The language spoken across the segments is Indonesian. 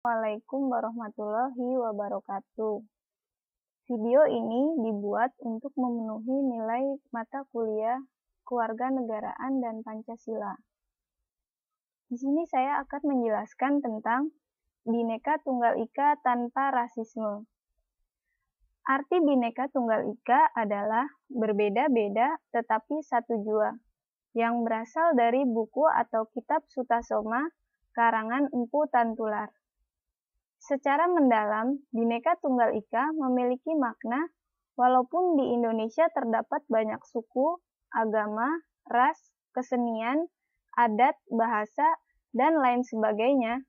Assalamualaikum warahmatullahi wabarakatuh. Video ini dibuat untuk memenuhi nilai mata kuliah Kewarganegaraan dan Pancasila. Di sini saya akan menjelaskan tentang Bhinneka Tunggal Ika tanpa rasisme. Arti Bhinneka Tunggal Ika adalah berbeda-beda tetapi satu jua, yang berasal dari buku atau kitab Sutasoma karangan Empu Tantular. Secara mendalam, Bhinneka Tunggal Ika memiliki makna walaupun di Indonesia terdapat banyak suku, agama, ras, kesenian, adat, bahasa, dan lain sebagainya,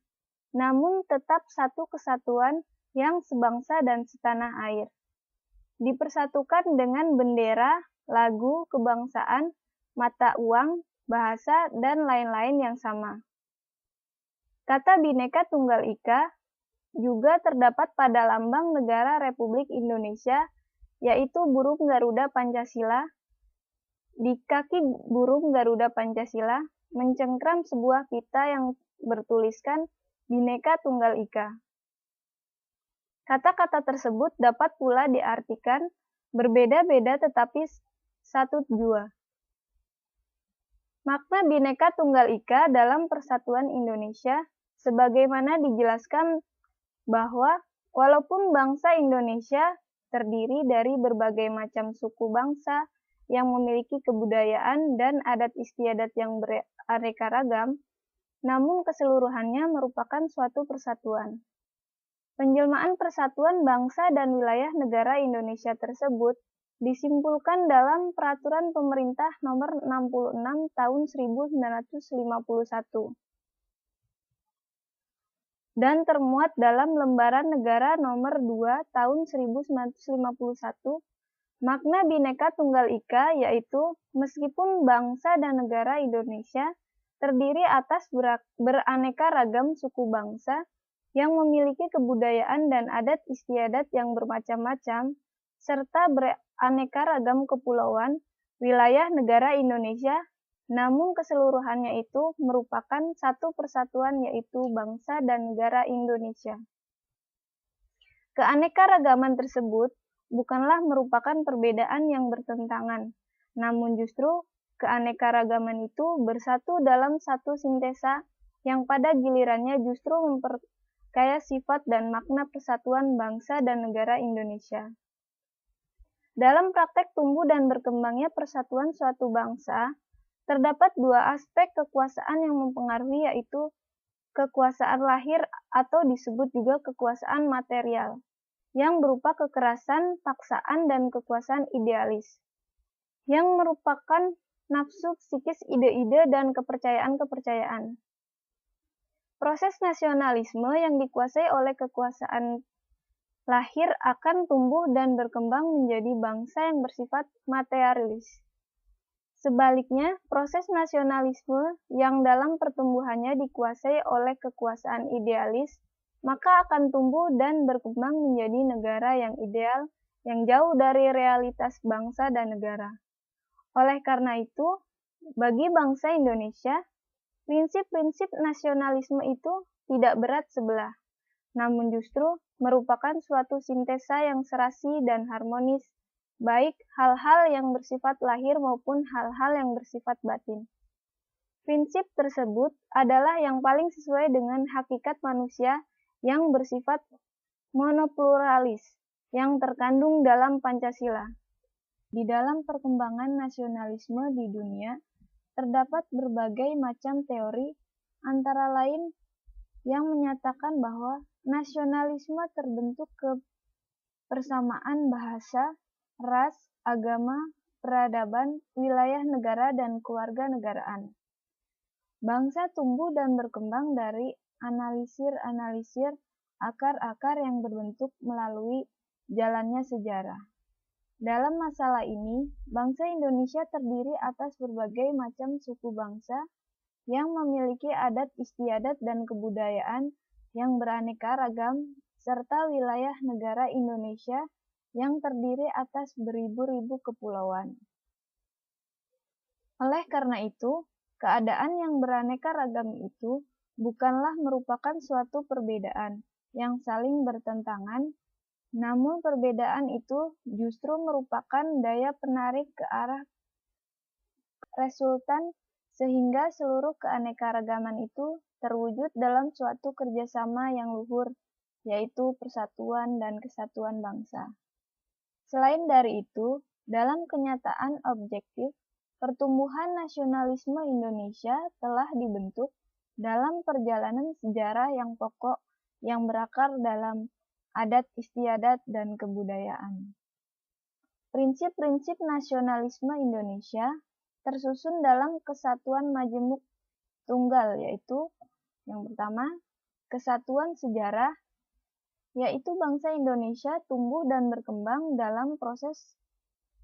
namun tetap satu kesatuan yang sebangsa dan setanah air. Dipersatukan dengan bendera, lagu, kebangsaan, mata uang, bahasa, dan lain-lain yang sama. Kata Bhinneka Tunggal Ika juga terdapat pada lambang negara Republik Indonesia, yaitu burung Garuda Pancasila. Di kaki burung Garuda Pancasila mencengkram sebuah pita yang bertuliskan Bhinneka Tunggal Ika. Kata-kata tersebut dapat pula diartikan berbeda-beda tetapi satu jua. Makna Bhinneka Tunggal Ika dalam persatuan Indonesia sebagaimana dijelaskan bahwa walaupun bangsa Indonesia terdiri dari berbagai macam suku bangsa yang memiliki kebudayaan dan adat istiadat yang beraneka ragam, namun keseluruhannya merupakan suatu persatuan. Penjelmaan persatuan bangsa dan wilayah negara Indonesia tersebut disimpulkan dalam Peraturan Pemerintah Nomor 66 Tahun 1951. Dan termuat dalam Lembaran Negara Nomor 2 Tahun 1951, makna Bhinneka Tunggal Ika yaitu meskipun bangsa dan negara Indonesia terdiri atas beraneka ragam suku bangsa yang memiliki kebudayaan dan adat istiadat yang bermacam-macam, serta beraneka ragam kepulauan, wilayah negara Indonesia, namun keseluruhannya itu merupakan satu persatuan yaitu bangsa dan negara Indonesia. Keanekaragaman tersebut bukanlah merupakan perbedaan yang bertentangan, namun justru keanekaragaman itu bersatu dalam satu sintesa yang pada gilirannya justru memperkaya sifat dan makna persatuan bangsa dan negara Indonesia. Dalam praktek tumbuh dan berkembangnya persatuan suatu bangsa, terdapat dua aspek kekuasaan yang mempengaruhi yaitu kekuasaan lahir atau disebut juga kekuasaan material, yang berupa kekerasan, paksaan, dan kekuasaan idealis, yang merupakan nafsu psikis ide-ide dan kepercayaan-kepercayaan. Proses nasionalisme yang dikuasai oleh kekuasaan lahir akan tumbuh dan berkembang menjadi bangsa yang bersifat materialis. Sebaliknya, proses nasionalisme yang dalam pertumbuhannya dikuasai oleh kekuasaan idealis, maka akan tumbuh dan berkembang menjadi negara yang ideal, yang jauh dari realitas bangsa dan negara. Oleh karena itu, bagi bangsa Indonesia, prinsip-prinsip nasionalisme itu tidak berat sebelah, namun justru merupakan suatu sintesa yang serasi dan harmonis, baik hal-hal yang bersifat lahir maupun hal-hal yang bersifat batin. Prinsip tersebut adalah yang paling sesuai dengan hakikat manusia yang bersifat monopluralis yang terkandung dalam Pancasila. Di dalam perkembangan nasionalisme di dunia, terdapat berbagai macam teori, antara lain yang menyatakan bahwa nasionalisme terbentuk kebersamaan bahasa, ras, agama, peradaban, wilayah negara, dan kewarganegaraan. Bangsa tumbuh dan berkembang dari analisir-analisir akar-akar yang berbentuk melalui jalannya sejarah. Dalam masalah ini, bangsa Indonesia terdiri atas berbagai macam suku bangsa yang memiliki adat istiadat dan kebudayaan yang beraneka ragam, serta wilayah negara Indonesia yang terdiri atas beribu-ribu kepulauan. Oleh karena itu, keadaan yang beraneka ragam itu bukanlah merupakan suatu perbedaan yang saling bertentangan, namun perbedaan itu justru merupakan daya penarik ke arah resultan sehingga seluruh keanekaragaman itu terwujud dalam suatu kerjasama yang luhur, yaitu persatuan dan kesatuan bangsa. Selain dari itu, dalam kenyataan objektif, pertumbuhan nasionalisme Indonesia telah dibentuk dalam perjalanan sejarah yang pokok yang berakar dalam adat istiadat dan kebudayaan. Prinsip-prinsip nasionalisme Indonesia tersusun dalam kesatuan majemuk tunggal, yaitu yang pertama, kesatuan sejarah, yaitu bangsa Indonesia tumbuh dan berkembang dalam proses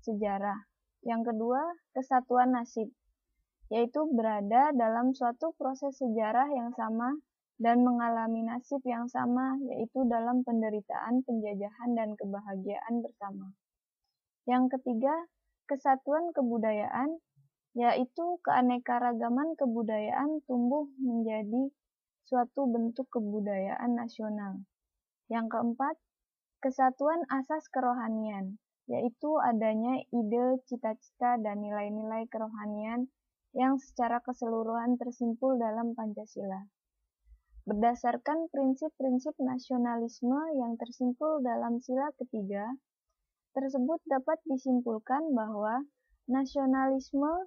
sejarah. Yang kedua, kesatuan nasib, yaitu berada dalam suatu proses sejarah yang sama dan mengalami nasib yang sama, yaitu dalam penderitaan, penjajahan, dan kebahagiaan bersama. Yang ketiga, kesatuan kebudayaan, yaitu keanekaragaman kebudayaan tumbuh menjadi suatu bentuk kebudayaan nasional. Yang keempat, kesatuan asas kerohanian, yaitu adanya ide, cita-cita, dan nilai-nilai kerohanian yang secara keseluruhan tersimpul dalam Pancasila. Berdasarkan prinsip-prinsip nasionalisme yang tersimpul dalam sila ketiga, tersebut dapat disimpulkan bahwa nasionalisme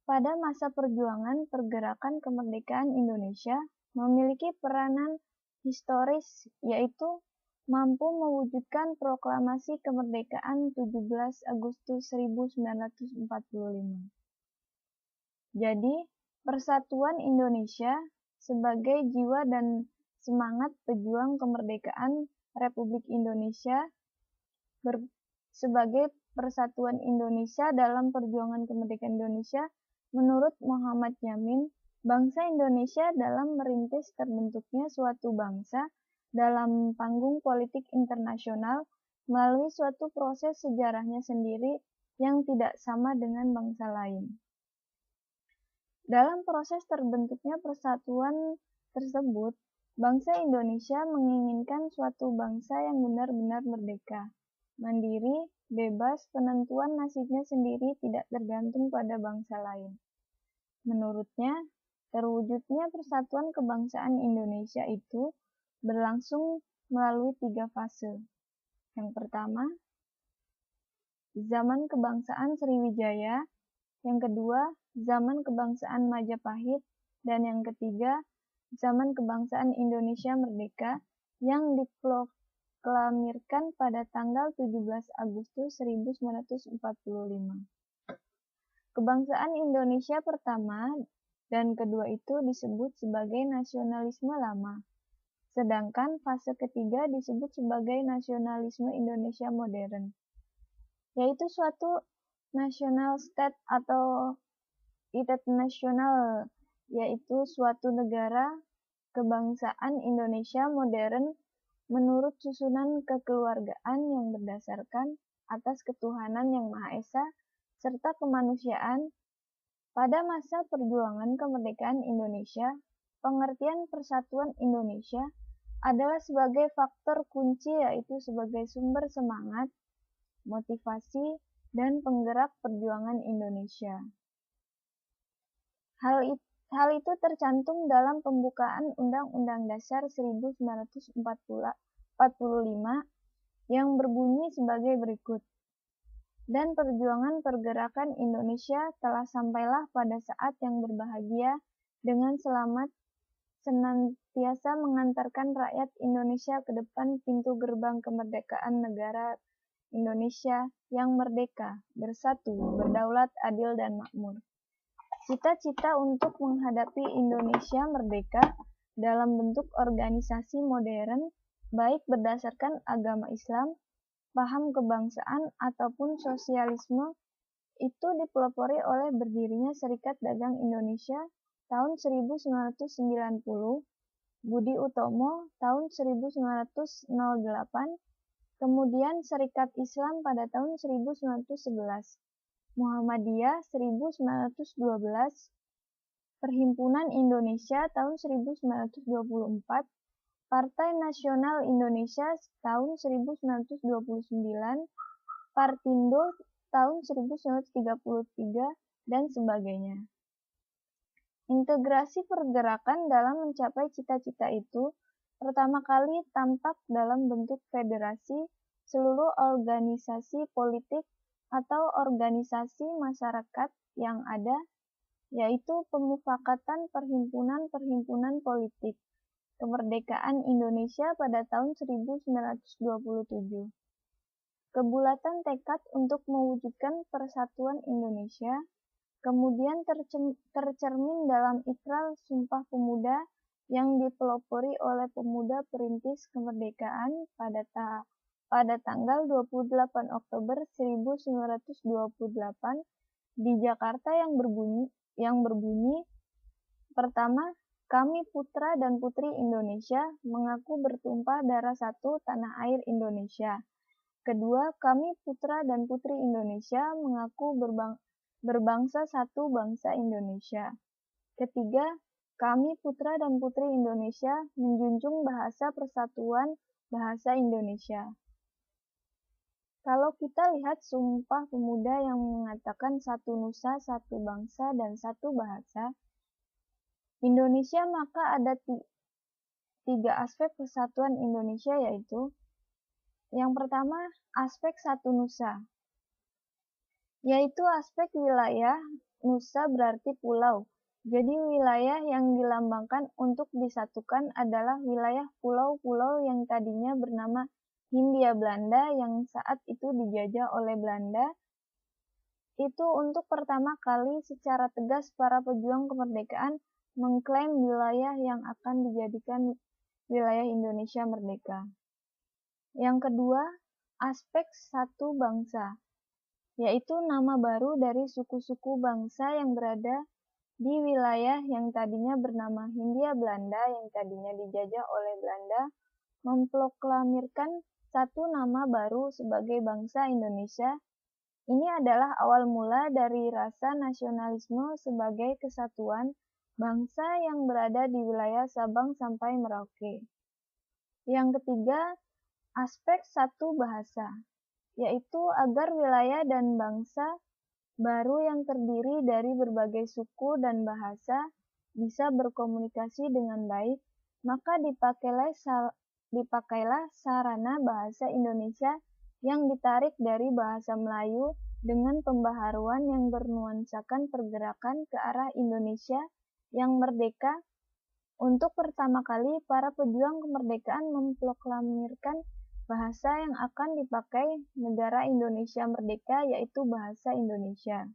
pada masa perjuangan pergerakan kemerdekaan Indonesia memiliki peranan historis, yaitu mampu mewujudkan proklamasi kemerdekaan 17 Agustus 1945. Jadi, persatuan Indonesia sebagai jiwa dan semangat pejuang kemerdekaan Republik Indonesia sebagai persatuan Indonesia dalam perjuangan kemerdekaan Indonesia, menurut Muhammad Yamin, bangsa Indonesia dalam merintis terbentuknya suatu bangsa dalam panggung politik internasional melalui suatu proses sejarahnya sendiri yang tidak sama dengan bangsa lain. Dalam proses terbentuknya persatuan tersebut, bangsa Indonesia menginginkan suatu bangsa yang benar-benar merdeka, mandiri, bebas, penentuan nasibnya sendiri tidak tergantung pada bangsa lain. Menurutnya, terwujudnya persatuan kebangsaan Indonesia itu berlangsung melalui 3 fase. Yang pertama, zaman kebangsaan Sriwijaya, yang kedua, zaman kebangsaan Majapahit, dan yang ketiga, zaman kebangsaan Indonesia Merdeka yang diproklamirkan pada tanggal 17 Agustus 1945. Kebangsaan Indonesia pertama dan kedua itu disebut sebagai nasionalisme lama, sedangkan fase ketiga disebut sebagai nasionalisme Indonesia modern, yaitu suatu national state atau state nasional, yaitu suatu negara kebangsaan Indonesia modern menurut susunan kekeluargaan yang berdasarkan atas ketuhanan yang Maha Esa serta kemanusiaan. Pada masa perjuangan kemerdekaan Indonesia, pengertian persatuan Indonesia adalah sebagai faktor kunci, yaitu sebagai sumber semangat, motivasi, dan penggerak perjuangan Indonesia. Hal itu tercantum dalam pembukaan Undang-Undang Dasar 1945 yang berbunyi sebagai berikut. Dan perjuangan pergerakan Indonesia telah sampailah pada saat yang berbahagia dengan selamat senantiasa mengantarkan rakyat Indonesia ke depan pintu gerbang kemerdekaan negara Indonesia yang merdeka, bersatu, berdaulat, adil, dan makmur. Cita-cita untuk menghadapi Indonesia merdeka dalam bentuk organisasi modern, baik berdasarkan agama Islam, paham kebangsaan, ataupun sosialisme, itu dipelopori oleh berdirinya Serikat Dagang Indonesia tahun 1990, Budi Utomo tahun 1908, kemudian Serikat Islam pada tahun 1911, Muhammadiyah 1912, Perhimpunan Indonesia tahun 1924, Partai Nasional Indonesia tahun 1929, Partindo tahun 1933, dan sebagainya. Integrasi pergerakan dalam mencapai cita-cita itu pertama kali tampak dalam bentuk federasi seluruh organisasi politik atau organisasi masyarakat yang ada, yaitu Pemufakatan Perhimpunan-Perhimpunan Politik Kemerdekaan Indonesia pada tahun 1927. Kebulatan tekad untuk mewujudkan persatuan Indonesia kemudian tercermin dalam Ikrar Sumpah Pemuda yang dipelopori oleh pemuda perintis kemerdekaan pada tanggal 28 Oktober 1928 di Jakarta yang berbunyi, pertama, kami putra dan putri Indonesia mengaku bertumpah darah satu tanah air Indonesia. Kedua, kami putra dan putri Indonesia mengaku berbangsa satu bangsa Indonesia. Ketiga, kami putra dan putri Indonesia menjunjung bahasa persatuan bahasa Indonesia. Kalau kita lihat Sumpah Pemuda yang mengatakan satu nusa, satu bangsa, dan satu bahasa, Indonesia maka ada tiga aspek persatuan Indonesia, yaitu yang pertama, aspek satu nusa, yaitu aspek wilayah. Nusa berarti pulau. Jadi wilayah yang dilambangkan untuk disatukan adalah wilayah pulau-pulau yang tadinya bernama Hindia Belanda yang saat itu dijajah oleh Belanda. Itu untuk pertama kali secara tegas para pejuang kemerdekaan mengklaim wilayah yang akan dijadikan wilayah Indonesia merdeka. Yang kedua, aspek satu bangsa, yaitu nama baru dari suku-suku bangsa yang berada di wilayah yang tadinya bernama Hindia Belanda yang tadinya dijajah oleh Belanda, memproklamirkan satu nama baru sebagai bangsa Indonesia. Ini adalah awal mula dari rasa nasionalisme sebagai kesatuan bangsa yang berada di wilayah Sabang sampai Merauke. Yang ketiga, aspek satu bahasa, yaitu agar wilayah dan bangsa baru yang terdiri dari berbagai suku dan bahasa bisa berkomunikasi dengan baik, maka dipakailah sarana bahasa Indonesia yang ditarik dari bahasa Melayu dengan pembaharuan yang bernuansakan pergerakan ke arah Indonesia yang merdeka. Untuk pertama kali, para pejuang kemerdekaan memproklamirkan bahasa yang akan dipakai negara Indonesia merdeka, yaitu bahasa Indonesia.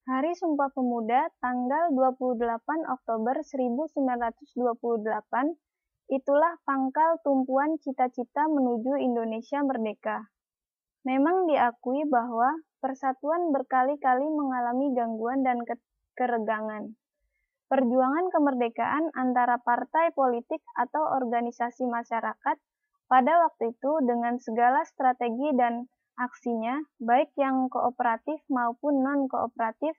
Hari Sumpah Pemuda tanggal 28 Oktober 1928, itulah pangkal tumpuan cita-cita menuju Indonesia merdeka. Memang diakui bahwa persatuan berkali-kali mengalami gangguan dan keregangan. Perjuangan kemerdekaan antara partai politik atau organisasi masyarakat pada waktu itu dengan segala strategi dan aksinya, baik yang kooperatif maupun non-kooperatif,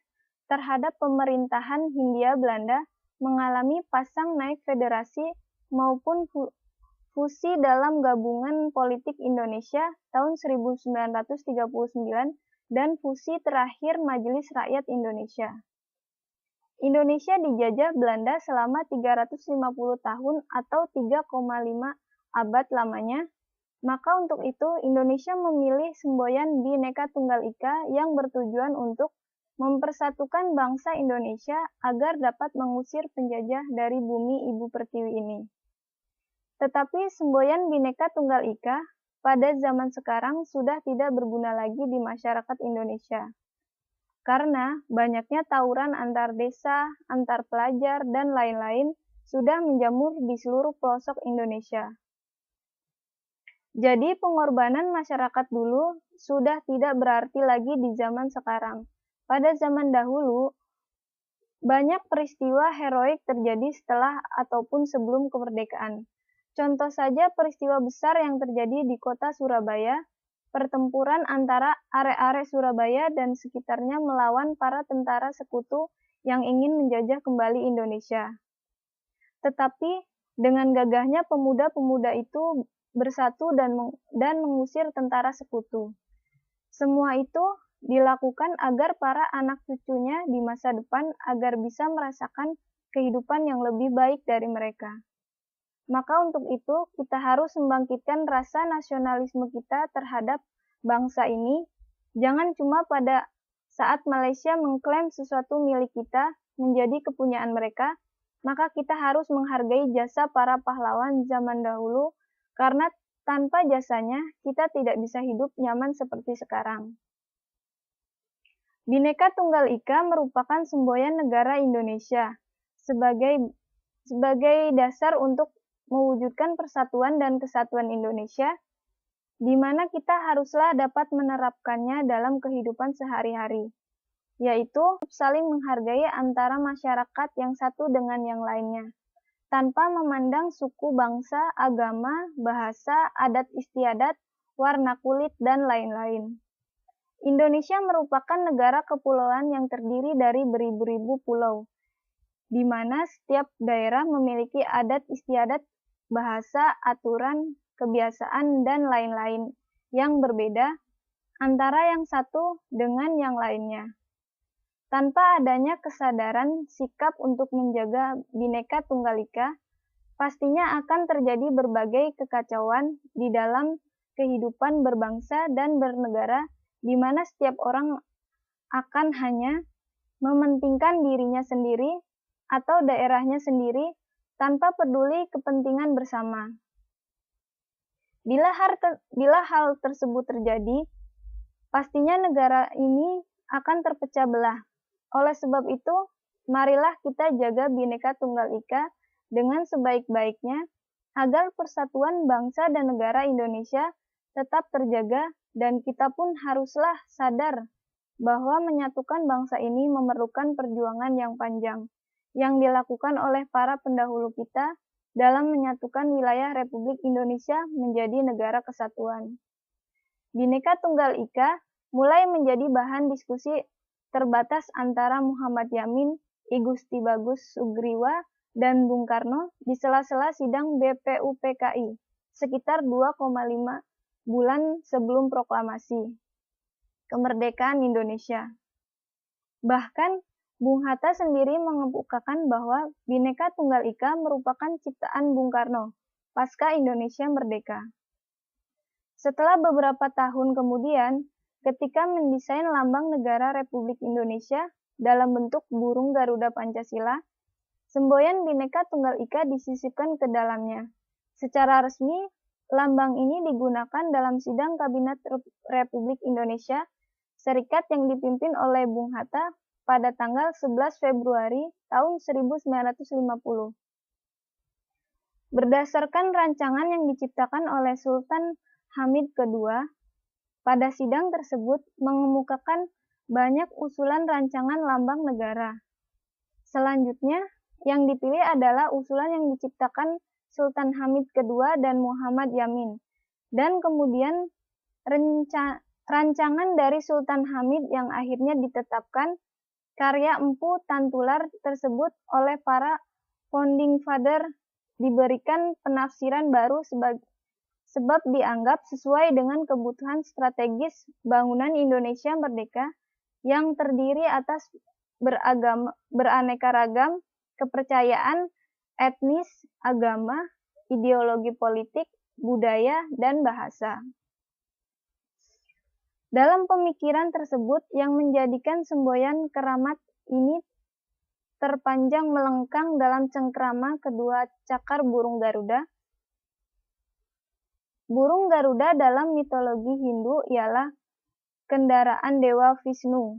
terhadap pemerintahan Hindia Belanda mengalami pasang naik federasi maupun fusi dalam Gabungan Politik Indonesia tahun 1939 dan fusi terakhir Majelis Rakyat Indonesia. Indonesia dijajah Belanda selama 350 tahun atau 3,5 abad lamanya, maka untuk itu Indonesia memilih semboyan Bhinneka Tunggal Ika yang bertujuan untuk mempersatukan bangsa Indonesia agar dapat mengusir penjajah dari bumi Ibu Pertiwi ini. Tetapi semboyan Bhinneka Tunggal Ika pada zaman sekarang sudah tidak berguna lagi di masyarakat Indonesia. Karena banyaknya tawuran antar desa, antar pelajar, dan lain-lain sudah menjamur di seluruh pelosok Indonesia. Jadi pengorbanan masyarakat dulu sudah tidak berarti lagi di zaman sekarang. Pada zaman dahulu, banyak peristiwa heroik terjadi setelah ataupun sebelum kemerdekaan. Contoh saja peristiwa besar yang terjadi di kota Surabaya pertempuran antara are-are Surabaya dan sekitarnya melawan para tentara sekutu yang ingin menjajah kembali Indonesia. Tetapi dengan gagahnya pemuda-pemuda itu bersatu dan mengusir tentara sekutu. Semua itu dilakukan agar para anak cucunya di masa depan agar bisa merasakan kehidupan yang lebih baik dari mereka. Maka untuk itu kita harus membangkitkan rasa nasionalisme kita terhadap bangsa ini, jangan cuma pada saat Malaysia mengklaim sesuatu milik kita menjadi kepunyaan mereka, maka kita harus menghargai jasa para pahlawan zaman dahulu, karena tanpa jasanya kita tidak bisa hidup nyaman seperti sekarang. Bhinneka Tunggal Ika merupakan semboyan negara Indonesia sebagai dasar untuk mewujudkan persatuan dan kesatuan Indonesia, di mana kita haruslah dapat menerapkannya dalam kehidupan sehari-hari, yaitu saling menghargai antara masyarakat yang satu dengan yang lainnya, tanpa memandang suku, bangsa, agama, bahasa, adat istiadat, warna kulit, dan lain-lain. Indonesia merupakan negara kepulauan yang terdiri dari beribu-ribu pulau, di mana setiap daerah memiliki adat istiadat, bahasa, aturan, kebiasaan, dan lain-lain yang berbeda antara yang satu dengan yang lainnya. Tanpa adanya kesadaran sikap untuk menjaga Bhinneka Tunggal Ika, pastinya akan terjadi berbagai kekacauan di dalam kehidupan berbangsa dan bernegara, di mana setiap orang akan hanya mementingkan dirinya sendiri atau daerahnya sendiri tanpa peduli kepentingan bersama. Bila hal tersebut terjadi, pastinya negara ini akan terpecah belah. Oleh sebab itu, marilah kita jaga Bhinneka Tunggal Ika dengan sebaik-baiknya agar persatuan bangsa dan negara Indonesia tetap terjaga, dan kita pun haruslah sadar bahwa menyatukan bangsa ini memerlukan perjuangan yang panjang yang dilakukan oleh para pendahulu kita dalam menyatukan wilayah Republik Indonesia menjadi negara kesatuan. Bhinneka Tunggal Ika mulai menjadi bahan diskusi terbatas antara Muhammad Yamin, I Gusti Bagus Sugriwa, dan Bung Karno di sela-sela sidang BPUPKI sekitar 2,5 bulan sebelum proklamasi kemerdekaan Indonesia. Bahkan Bung Hatta sendiri mengemukakan bahwa Bhinneka Tunggal Ika merupakan ciptaan Bung Karno pasca Indonesia merdeka. Setelah beberapa tahun kemudian, ketika mendesain lambang negara Republik Indonesia dalam bentuk burung Garuda Pancasila, semboyan Bhinneka Tunggal Ika disisipkan ke dalamnya. Secara resmi, lambang ini digunakan dalam sidang Kabinet Republik Indonesia Serikat yang dipimpin oleh Bung Hatta pada tanggal 11 Februari tahun 1950. Berdasarkan rancangan yang diciptakan oleh Sultan Hamid II, pada sidang tersebut mengemukakan banyak usulan rancangan lambang negara. Selanjutnya, yang dipilih adalah usulan yang diciptakan Sultan Hamid II dan Muhammad Yamin, dan kemudian rancangan dari Sultan Hamid yang akhirnya ditetapkan. Karya Empu Tantular tersebut oleh para founding father diberikan penafsiran baru sebab dianggap sesuai dengan kebutuhan strategis bangunan Indonesia merdeka yang terdiri atas beraneka ragam kepercayaan, etnis, agama, ideologi politik, budaya, dan bahasa. Dalam pemikiran tersebut yang menjadikan semboyan keramat ini terpanjang melengkang dalam cengkrama kedua cakar burung Garuda. Burung Garuda dalam mitologi Hindu ialah kendaraan Dewa Vishnu.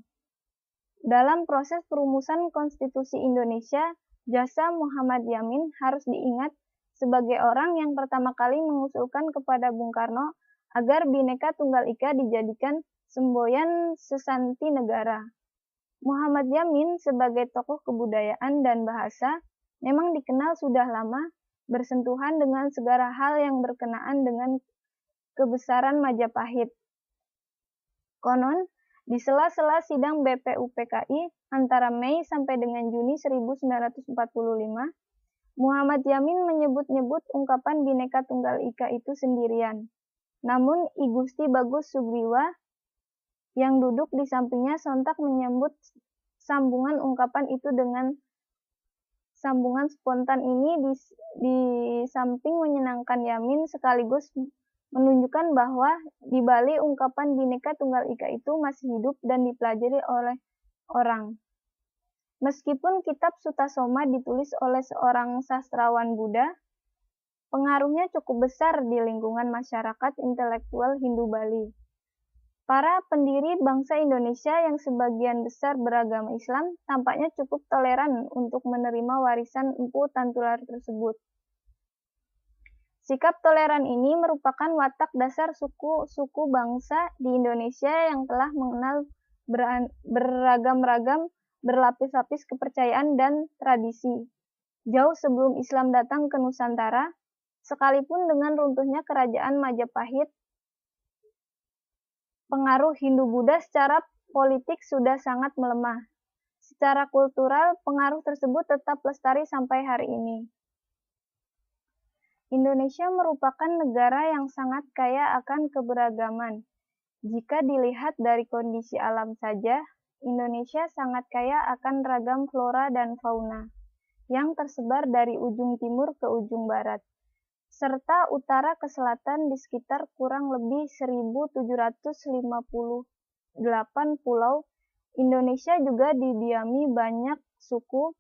Dalam proses perumusan Konstitusi Indonesia, jasa Muhammad Yamin harus diingat sebagai orang yang pertama kali mengusulkan kepada Bung Karno agar Bhinneka Tunggal Ika dijadikan semboyan sesanti negara. Muhammad Yamin sebagai tokoh kebudayaan dan bahasa memang dikenal sudah lama bersentuhan dengan segala hal yang berkenaan dengan kebesaran Majapahit. Konon, di sela-sela sidang BPUPKI antara Mei sampai dengan Juni 1945, Muhammad Yamin menyebut-nyebut ungkapan Bhinneka Tunggal Ika itu sendirian. Namun, I Gusti Bagus Sugriwa yang duduk di sampingnya sontak menyambut sambungan ungkapan itu dengan sambungan spontan ini di samping menyenangkan Yamin sekaligus menunjukkan bahwa di balik ungkapan Bhinneka Tunggal Ika itu masih hidup dan dipelajari oleh orang. Meskipun kitab Sutasoma ditulis oleh seorang sastrawan Buddha, pengaruhnya cukup besar di lingkungan masyarakat intelektual Hindu Bali. Para pendiri bangsa Indonesia yang sebagian besar beragama Islam tampaknya cukup toleran untuk menerima warisan Empu Tantular tersebut. Sikap toleran ini merupakan watak dasar suku-suku bangsa di Indonesia yang telah mengenal beragam-ragam berlapis-lapis kepercayaan dan tradisi. Jauh sebelum Islam datang ke Nusantara, sekalipun dengan runtuhnya kerajaan Majapahit, pengaruh Hindu-Buddha secara politik sudah sangat melemah. Secara kultural, pengaruh tersebut tetap lestari sampai hari ini. Indonesia merupakan negara yang sangat kaya akan keberagaman. Jika dilihat dari kondisi alam saja, Indonesia sangat kaya akan ragam flora dan fauna yang tersebar dari ujung timur ke ujung barat, serta utara ke selatan di sekitar kurang lebih 1.758 pulau. Indonesia juga didiami banyak suku,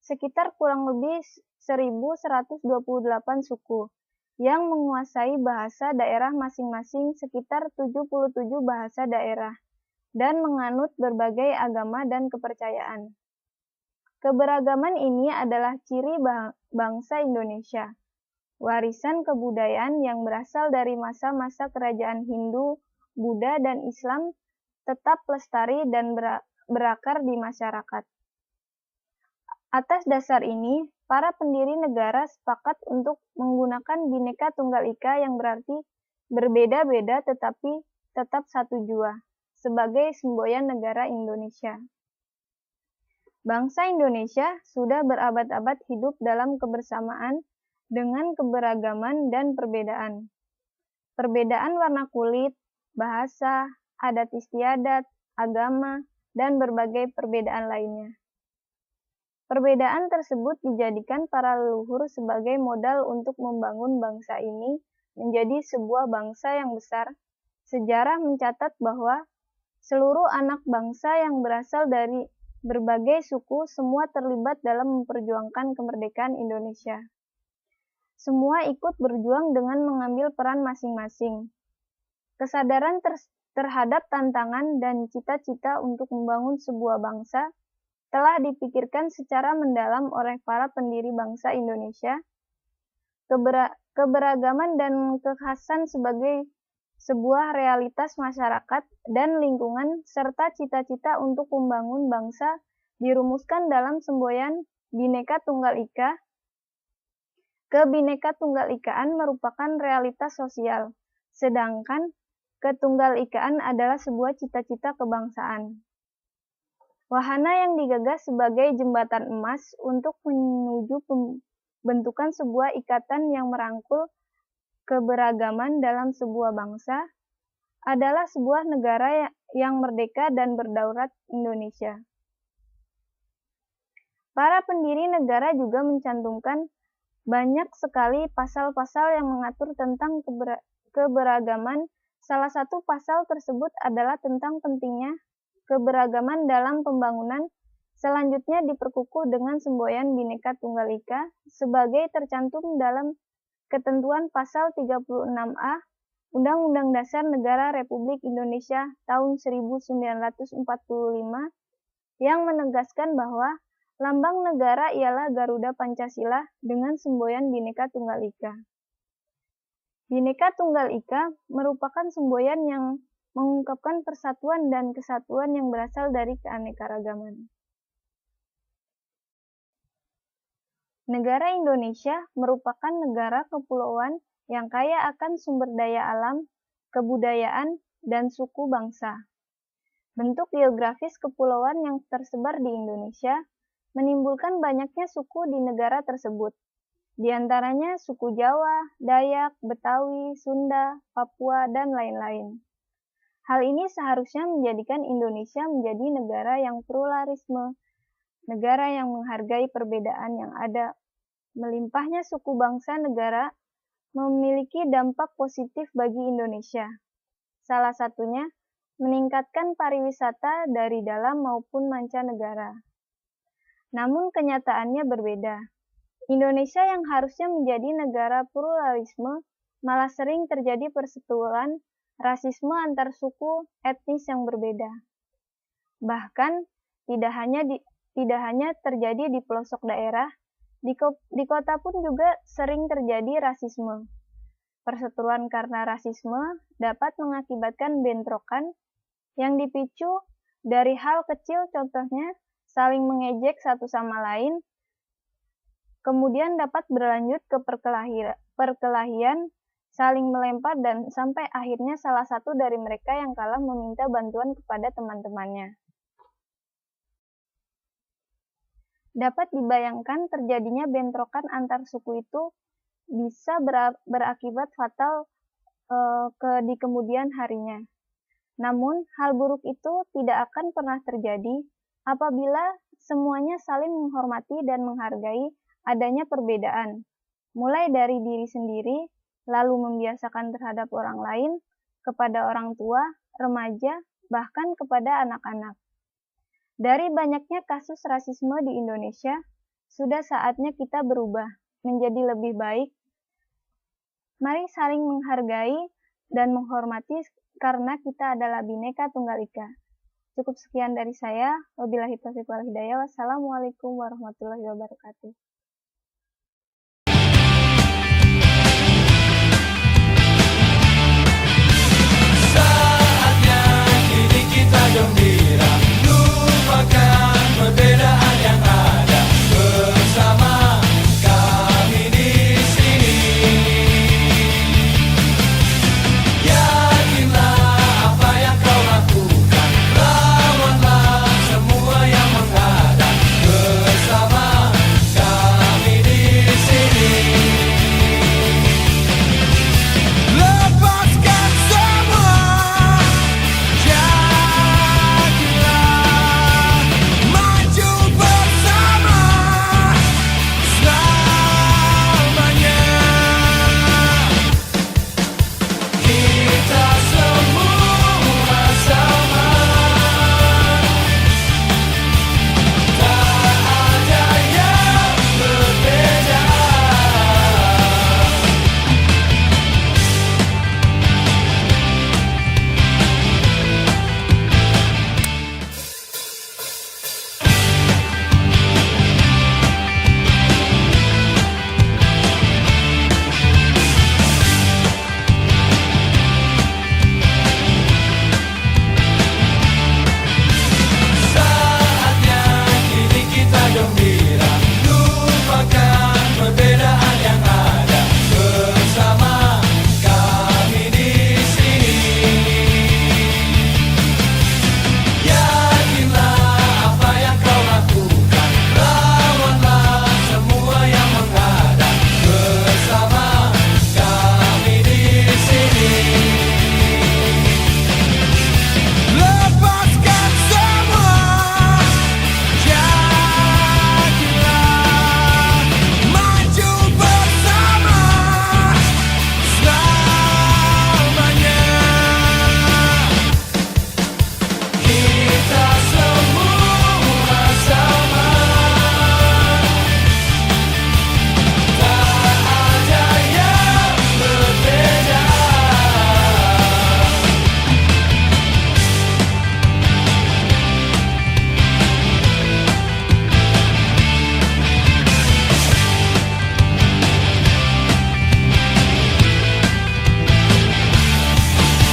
sekitar kurang lebih 1.128 suku, yang menguasai bahasa daerah masing-masing sekitar 77 bahasa daerah, dan menganut berbagai agama dan kepercayaan. Keberagaman ini adalah ciri bangsa Indonesia. Warisan kebudayaan yang berasal dari masa-masa kerajaan Hindu, Buddha, dan Islam tetap lestari dan berakar di masyarakat. Atas dasar ini, para pendiri negara sepakat untuk menggunakan Bhinneka Tunggal Ika yang berarti berbeda-beda tetapi tetap satu jua, sebagai semboyan negara Indonesia. Bangsa Indonesia sudah berabad-abad hidup dalam kebersamaan dengan keberagaman dan perbedaan. Perbedaan warna kulit, bahasa, adat istiadat, agama, dan berbagai perbedaan lainnya. Perbedaan tersebut dijadikan para leluhur sebagai modal untuk membangun bangsa ini menjadi sebuah bangsa yang besar. Sejarah mencatat bahwa seluruh anak bangsa yang berasal dari berbagai suku semua terlibat dalam memperjuangkan kemerdekaan Indonesia. Semua ikut berjuang dengan mengambil peran masing-masing. Kesadaran terhadap tantangan dan cita-cita untuk membangun sebuah bangsa telah dipikirkan secara mendalam oleh para pendiri bangsa Indonesia. Keberagaman dan kekhasan sebagai sebuah realitas masyarakat dan lingkungan serta cita-cita untuk membangun bangsa dirumuskan dalam semboyan Bhinneka Tunggal Ika. Kebhinneka Tunggal Ikaan merupakan realitas sosial, sedangkan Ketunggal Ikaan adalah sebuah cita-cita kebangsaan. Wahana yang digagas sebagai jembatan emas untuk menuju pembentukan sebuah ikatan yang merangkul keberagaman dalam sebuah bangsa adalah sebuah negara yang merdeka dan berdaulat Indonesia. Para pendiri negara juga mencantumkan banyak sekali pasal-pasal yang mengatur tentang keberagaman. Salah satu pasal tersebut adalah tentang pentingnya keberagaman dalam pembangunan. Selanjutnya diperkukuh dengan semboyan Bhinneka Tunggal Ika sebagai tercantum dalam ketentuan pasal 36A Undang-Undang Dasar Negara Republik Indonesia tahun 1945 yang menegaskan bahwa lambang negara ialah Garuda Pancasila dengan semboyan Bhinneka Tunggal Ika. Bhinneka Tunggal Ika merupakan semboyan yang mengungkapkan persatuan dan kesatuan yang berasal dari keanekaragaman. Negara Indonesia merupakan negara kepulauan yang kaya akan sumber daya alam, kebudayaan, dan suku bangsa. Bentuk geografis kepulauan yang tersebar di Indonesia menimbulkan banyaknya suku di negara tersebut. Di antaranya suku Jawa, Dayak, Betawi, Sunda, Papua, dan lain-lain. Hal ini seharusnya menjadikan Indonesia menjadi negara yang pluralisme, negara yang menghargai perbedaan yang ada. Melimpahnya suku bangsa negara memiliki dampak positif bagi Indonesia. Salah satunya, meningkatkan pariwisata dari dalam maupun mancanegara. Namun kenyataannya berbeda. Indonesia yang harusnya menjadi negara pluralisme malah sering terjadi perseteruan rasisme antar suku etnis yang berbeda. Bahkan tidak hanya terjadi di pelosok daerah, di kota pun juga sering terjadi rasisme. Perseteruan karena rasisme dapat mengakibatkan bentrokan yang dipicu dari hal kecil, contohnya saling mengejek satu sama lain, kemudian dapat berlanjut ke perkelahian, saling melempar, dan sampai akhirnya salah satu dari mereka yang kalah meminta bantuan kepada teman-temannya. Dapat dibayangkan terjadinya bentrokan antar suku itu bisa berakibat fatal di kemudian harinya. Namun, hal buruk itu tidak akan pernah terjadi apabila semuanya saling menghormati dan menghargai adanya perbedaan, mulai dari diri sendiri, lalu membiasakan terhadap orang lain, kepada orang tua, remaja, bahkan kepada anak-anak. Dari banyaknya kasus rasisme di Indonesia, sudah saatnya kita berubah menjadi lebih baik. Mari saling menghargai dan menghormati karena kita adalah Bhinneka Tunggal Ika. Cukup sekian dari saya. Wabillahi taufiq wal hidayah. Wassalamualaikum warahmatullahi wabarakatuh.